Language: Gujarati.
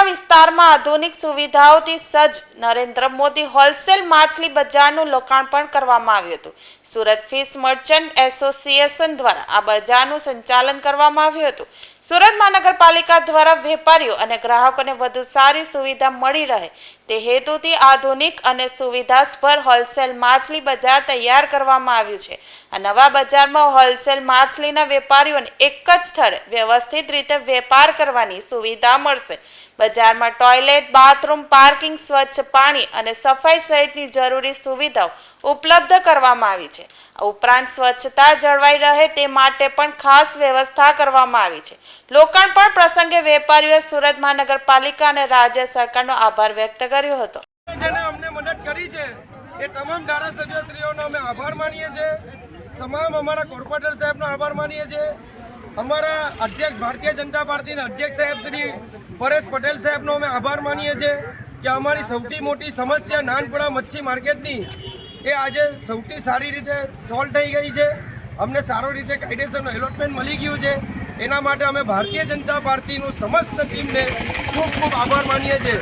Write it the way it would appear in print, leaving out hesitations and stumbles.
વિસ્તારમાં આધુનિક સુવિધાઓથી સજ્જ નરેન્દ્ર મોદી હોલસેલ માછલી બજારનું લોકાર્પણ કરવામાં આવ્યું હતું। સુરત ફિશ મર્ચન્ટ એસોસિએશન દ્વારા આ બજારનું સંચાલન કરવામાં આવ્યું હતું। સુરત મહાનગરપાલિકા દ્વારા વેપારીઓ અને ગ્રાહકોને વધુ સારી સુવિધા મળી રહે તે હેતુથી આધુનિક અને સુવિધાસભર હોલસેલ માછલી બજાર તૈયાર કરવામાં આવ્યું છે। આ નવા બજારમાં હોલસેલ માછલીના વેપારીઓને એક જ સ્થળે વ્યવસ્થિત રીતે વેપાર કરવાની સુવિધા મળશે। બજારમાં ટોયલેટ, બાથરૂમ, પાર્કિંગ, સ્વચ્છ પાણી અને સફાઈ સહિતની જરૂરી સુવિધાઓ ઉપલબ્ધ કરવામાં આવી છે। આ ઉપરાંત સ્વચ્છતા જળવાઈ રહે તે માટે પણ ખાસ વ્યવસ્થા કરવામાં આવી છે। લોકાર્પણ પ્રસંગે વેપારીઓએ સુરત મહાનગરપાલિકા અને રાજ્ય સરકારનો આભાર વ્યક્ત કર્યો હતો। જેને અમને મદદ કરી છે એ તમામ ધારાસભ્યશ્રીઓનો અમે આભાર માનીએ છીએ। તમામ અમારા કોર્પોરેટર સાહેબનો આભાર માનીએ છીએ। અમારા અધ્યક્ષ ભારતીય જનતા પાર્ટીના અધ્યક્ષ સાહેબ શ્રી પરેશ પટેલ સાહેબનો અમે આભાર માનીએ છીએ કે અમારી સૌથી મોટી સમસ્યા નાનપડા મચ્છી માર્કેટની એ આજે સૌથી સારી રીતે સોલ્વ થઈ ગઈ છે। અમને સારો રીતે કાયદેસરનું એલોટમેન્ટ મળી ગયું છે। એના માટે અમે ભારતીય જનતા પાર્ટીનું સમસ્ત ટીમને ખૂબ ખૂબ આભાર માનીએ છીએ।